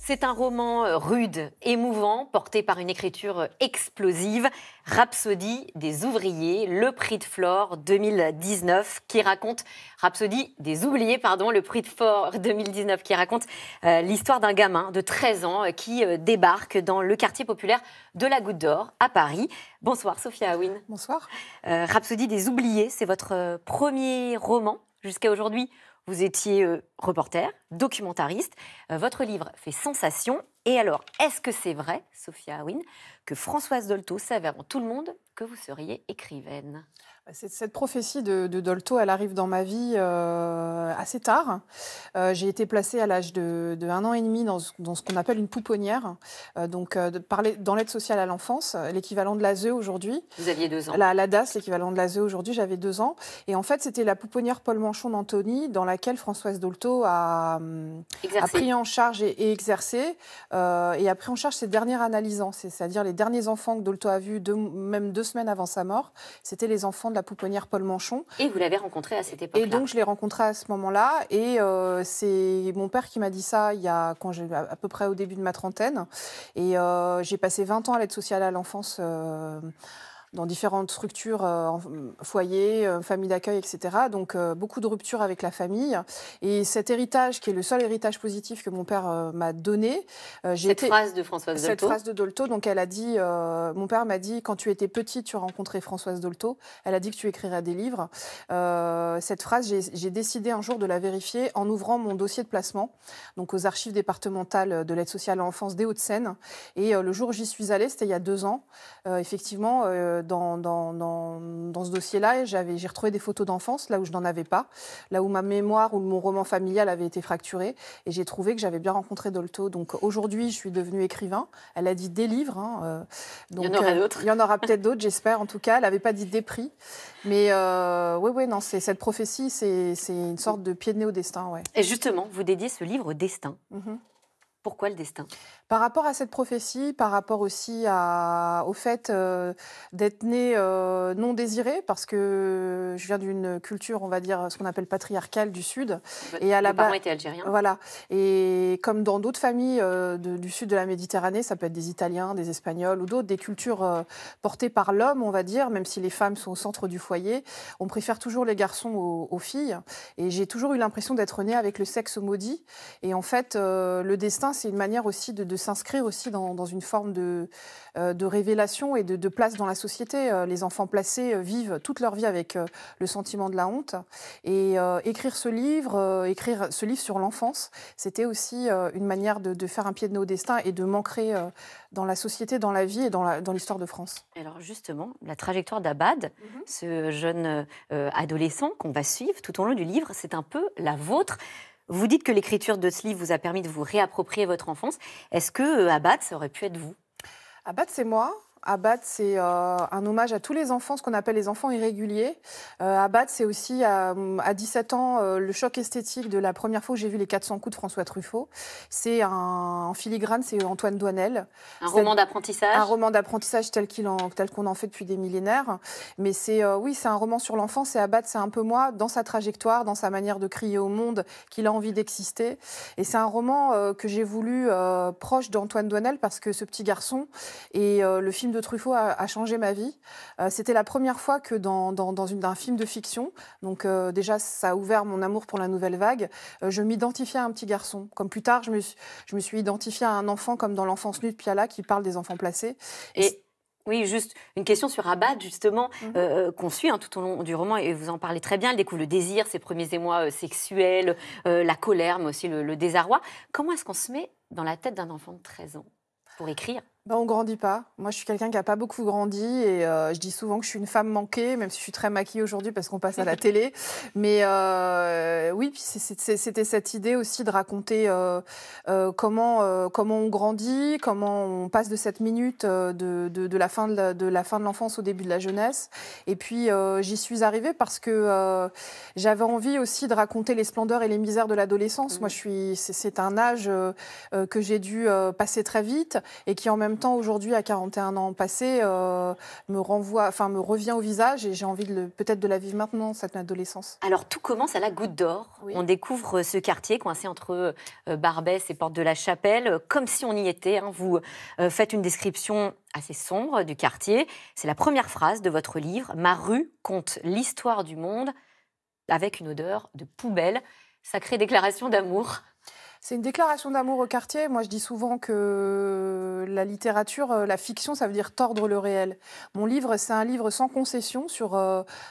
C'est un roman rude, émouvant, porté par une écriture explosive. Rhapsodie des ouvriers, le prix de Flore 2019 qui raconte Rhapsodie des oubliés, pardon, le prix de Flore 2019 qui raconte l'histoire d'un gamin de 13 ans qui débarque dans le quartier populaire de la Goutte d'Or à Paris. Bonsoir Sophia Aouine. Bonsoir. Rhapsodie des oubliés, c'est votre premier roman jusqu'à aujourd'hui. Vous étiez reporter, documentariste. Votre livre fait sensation. Et alors, est-ce que c'est vrai, Sophia Aouine, que Françoise Dolto savait avant tout le monde que vous seriez écrivaine ? Cette prophétie de Dolto, elle arrive dans ma vie assez tard. J'ai été placée à l'âge de 1 an et demi dans ce qu'on appelle une pouponnière, dans l'aide sociale à l'enfance, l'équivalent de l'ASE aujourd'hui. Vous aviez 2 ans. La DAS, l'équivalent de l'ASE aujourd'hui, j'avais 2 ans. Et en fait, c'était la pouponnière Paul Manchon d'Antony, dans laquelle Françoise Dolto a pris en charge et exercé, et a pris en charge ses derniers analysants, c'est-à-dire les derniers enfants que Dolto a vus même 2 semaines avant sa mort. C'était les enfants de la pouponnière Paul Manchon. Et vous l'avez rencontré à cette époque-là. Et donc, je l'ai rencontré à ce moment-là. Et c'est mon père qui m'a dit ça quand j'ai à peu près au début de ma trentaine. Et j'ai passé 20 ans à l'aide sociale à l'enfance dans différentes structures, foyers, familles d'accueil, etc. Donc, beaucoup de ruptures avec la famille. Et cet héritage, qui est le seul héritage positif que mon père m'a donné... phrase de Françoise Dolto. Cette phrase de Dolto, donc elle a dit... mon père m'a dit, quand tu étais petite, tu as rencontré Françoise Dolto. Elle a dit que tu écrirais des livres. Cette phrase, j'ai décidé un jour de la vérifier en ouvrant mon dossier de placement, donc aux archives départementales de l'aide sociale à l'enfance des Hauts-de-Seine. Et le jour où j'y suis allée, c'était il y a 2 ans, effectivement... Dans ce dossier-là, j'ai retrouvé des photos d'enfance, là où je n'en avais pas, là où ma mémoire ou mon roman familial avait été fracturé, et j'ai trouvé que j'avais bien rencontré Dolto. Donc aujourd'hui, je suis devenue écrivain. Elle a dit des livres. Donc, il y en aura d'autres. Il y en aura peut-être d'autres, j'espère, en tout cas. Elle n'avait pas dit des prix. Mais oui, non, cette prophétie, c'est une sorte de pied de nez au destin. Ouais. Et justement, vous dédiez ce livre au destin. Pourquoi le destin ? Par rapport à cette prophétie, par rapport aussi au fait d'être née non désirée, parce que je viens d'une culture, on va dire, ce qu'on appelle patriarcale du Sud. Et à la base, vos parents étaient algériens. Voilà. Et comme dans d'autres familles du Sud de la Méditerranée, ça peut être des Italiens, des Espagnols ou d'autres, des cultures portées par l'homme, on va dire, même si les femmes sont au centre du foyer, on préfère toujours les garçons aux filles. Et j'ai toujours eu l'impression d'être née avec le sexe maudit. Et en fait, le destin, c'est une manière aussi de s'inscrire aussi dans une forme de révélation et de place dans la société. Les enfants placés vivent toute leur vie avec le sentiment de la honte. Et écrire ce livre sur l'enfance, c'était aussi une manière de faire un pied de nez au destin et de m'ancrer dans la société, dans la vie et dans l'histoire de France. Alors justement, la trajectoire d'Abad, ce jeune adolescent qu'on va suivre tout au long du livre, c'est un peu la vôtre. Vous dites que l'écriture de ce livre vous a permis de vous réapproprier votre enfance. Est-ce que Abad, ça aurait pu être vous ? Abad, c'est moi. Abad, c'est un hommage à tous les enfants, ce qu'on appelle les enfants irréguliers. Abad, c'est aussi à 17 ans le choc esthétique de la première fois où j'ai vu Les 400 coups de François Truffaut. C'est en filigrane, c'est Antoine Doinel. Un roman d'apprentissage. Un roman d'apprentissage tel qu'on en fait depuis des millénaires. Mais c'est un roman sur l'enfance et Abad, c'est un peu moi, dans sa trajectoire, dans sa manière de crier au monde qu'il a envie d'exister. Et c'est un roman que j'ai voulu proche d'Antoine Doinel parce que ce petit garçon et le film de Truffaut a changé ma vie. C'était la première fois que dans un film de fiction, donc déjà ça a ouvert mon amour pour la nouvelle vague, je m'identifiais à un petit garçon. Comme plus tard, je me suis identifiée à un enfant comme dans L'enfance nue de Piala qui parle des enfants placés. Oui, juste une question sur Abad, justement, qu'on suit tout au long du roman, et vous en parlez très bien. Elle découvre le désir, ses premiers émois sexuels, la colère, mais aussi le désarroi. Comment est-ce qu'on se met dans la tête d'un enfant de 13 ans pour écrire ? On ne grandit pas. Moi, je suis quelqu'un qui n'a pas beaucoup grandi et je dis souvent que je suis une femme manquée, même si je suis très maquillée aujourd'hui parce qu'on passe à la télé. Mais oui, puis c'était cette idée aussi de raconter comment on grandit, comment on passe de cette minute de la fin de l'enfance au début de la jeunesse. Et puis, j'y suis arrivée parce que j'avais envie aussi de raconter les splendeurs et les misères de l'adolescence. Moi, c'est un âge que j'ai dû passer très vite et qui en même même temps, aujourd'hui, à 41 ans passés, me revient au visage et j'ai envie peut-être de la vivre maintenant, cette adolescence. Alors, tout commence à la Goutte d'Or. Oui. On découvre ce quartier coincé entre Barbès et Porte de la Chapelle, comme si on y était. Hein. Vous faites une description assez sombre du quartier. C'est la première phrase de votre livre. « Ma rue conte l'histoire du monde avec une odeur de poubelle ». Sacrée déclaration d'amour. C'est une déclaration d'amour au quartier. Moi, je dis souvent que la littérature, la fiction, ça veut dire tordre le réel. Mon livre, c'est un livre sans concession sur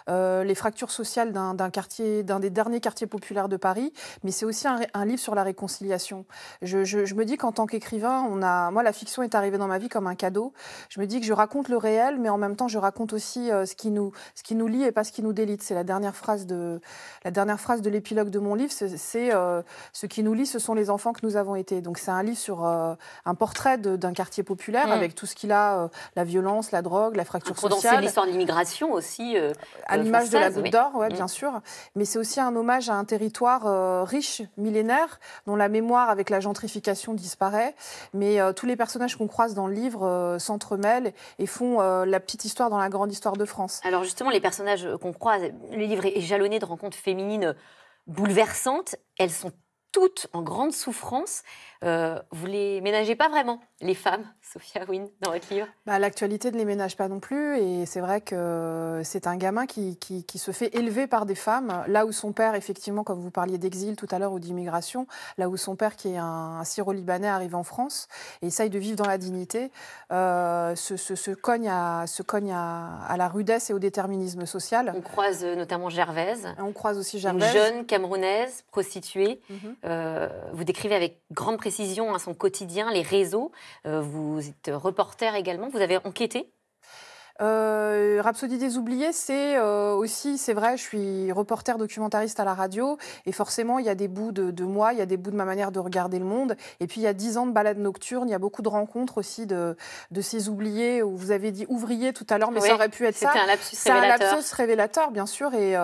les fractures sociales d'un quartier, d'un des derniers quartiers populaires de Paris, mais c'est aussi un livre sur la réconciliation. Je me dis qu'en tant qu'écrivain, moi, la fiction est arrivée dans ma vie comme un cadeau. Je me dis que je raconte le réel, mais en même temps, je raconte aussi ce qui nous lie et pas ce qui nous délite. C'est la dernière phrase de l'épilogue de mon livre. C'est ce qui nous lie, ce sont les enfants que nous avons été. Donc c'est un livre sur un portrait d'un quartier populaire avec tout ce qu'il a, la violence, la drogue, la fracture sociale. C'est l'histoire de l'immigration aussi. À l'image de la Goutte d'Or, ouais, bien sûr. Mais c'est aussi un hommage à un territoire riche, millénaire, dont la mémoire avec la gentrification disparaît. Mais tous les personnages qu'on croise dans le livre s'entremêlent et font la petite histoire dans la grande histoire de France. Alors justement, les personnages qu'on croise, le livre est jalonné de rencontres féminines bouleversantes. Elles sont toutes en grande souffrance. Vous les ménagez pas vraiment, les femmes, Sophia Wynne, dans votre livre? L'actualité ne les ménage pas non plus. Et c'est vrai que c'est un gamin qui se fait élever par des femmes. Là où son père, effectivement, comme vous parliez d'exil tout à l'heure ou d'immigration, là où son père, qui est un Syro-Libanais, arrive en France et essaye de vivre dans la dignité, se cogne à la rudesse et au déterminisme social. On croise notamment Gervaise. On croise aussi Gervaise. Une jeune Camerounaise, prostituée. Vous décrivez avec grande précision son quotidien, les réseaux. Vous êtes reporter également. Vous avez enquêté? Rhapsodie des oubliés, c'est aussi, c'est vrai, je suis reporter documentariste à la radio et forcément il y a des bouts de moi, il y a des bouts de ma manière de regarder le monde et puis il y a 10 ans de balades nocturnes, il y a beaucoup de rencontres aussi de ces oubliés, où vous avez dit ouvriers tout à l'heure, mais oui, ça aurait pu être ça. C'était un lapsus révélateur. C'est un lapsus révélateur, bien sûr, et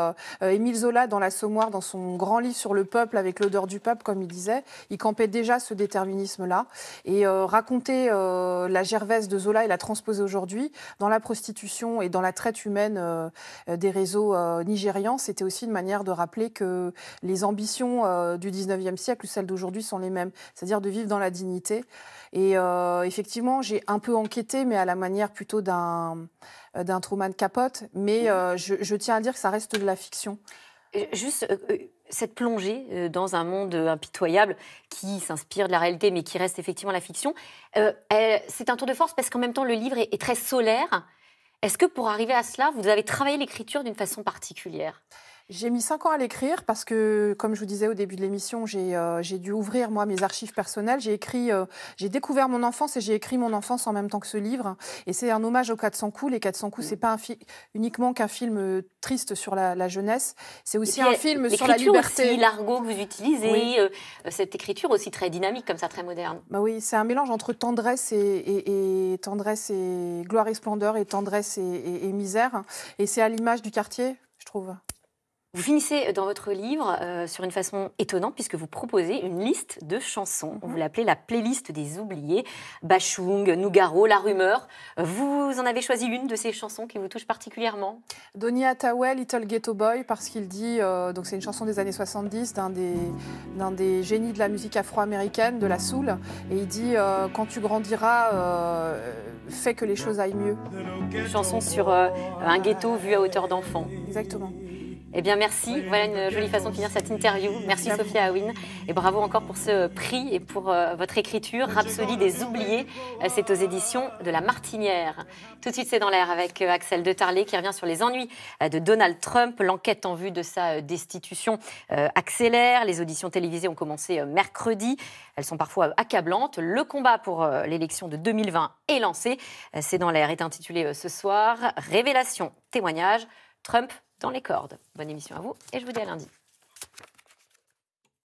Émile Zola dans l'Assommoir, dans son grand livre sur le peuple, avec l'odeur du peuple, comme il disait, il campait déjà ce déterminisme-là et raconter la Gervaise de Zola et la transposer aujourd'hui dans la prostitution et dans la traite humaine des réseaux nigérians, c'était aussi une manière de rappeler que les ambitions du 19e siècle ou celles d'aujourd'hui sont les mêmes, c'est-à-dire de vivre dans la dignité. Et effectivement, j'ai un peu enquêté, mais à la manière plutôt d'un Truman Capote, mais je tiens à dire que ça reste de la fiction. Juste cette plongée dans un monde impitoyable qui s'inspire de la réalité, mais qui reste effectivement la fiction, c'est un tour de force parce qu'en même temps, le livre est très solaire. Est-ce que pour arriver à cela, vous avez travaillé l'écriture d'une façon particulière? J'ai mis 5 ans à l'écrire parce que, comme je vous disais au début de l'émission, j'ai dû ouvrir, moi, mes archives personnelles. J'ai découvert mon enfance et j'ai écrit mon enfance en même temps que ce livre. Et c'est un hommage aux 400 coups. Les 400 coups, c'est pas uniquement qu'un film triste sur la jeunesse. C'est aussi un film sur la liberté. Aussi, l'argot que vous utilisez, oui. Cette écriture aussi très dynamique, comme ça, très moderne. Bah oui, c'est un mélange entre tendresse et gloire et splendeur, et tendresse et misère. Et c'est à l'image du quartier, je trouve. Vous finissez dans votre livre sur une façon étonnante puisque vous proposez une liste de chansons. Vous l'appelez la playlist des oubliés. Bachung, Nougaro, La Rumeur. Vous en avez choisi une de ces chansons qui vous touche particulièrement? Donny Hathaway, Little Ghetto Boy, parce qu'il dit, donc c'est une chanson des années 70 d'un des génies de la musique afro-américaine, de la soul, et il dit quand tu grandiras, fais que les choses aillent mieux. Une chanson sur un ghetto vu à hauteur d'enfant. Exactement. Eh bien, merci. Voilà une jolie façon de finir cette interview. Merci Sophia Wynne. Et bravo encore pour ce prix et pour votre écriture. Rhapsodie des oubliés, c'est aux éditions de La Martinière. Tout de suite, c'est dans l'air avec Axel de Tarlé qui revient sur les ennuis de Donald Trump. L'enquête en vue de sa destitution accélère. Les auditions télévisées ont commencé mercredi. Elles sont parfois accablantes. Le combat pour l'élection de 2020 est lancé. C'est dans l'air est intitulé ce soir « Révélation, témoignage, Trump dans les cordes ». Bonne émission à vous et je vous dis à lundi.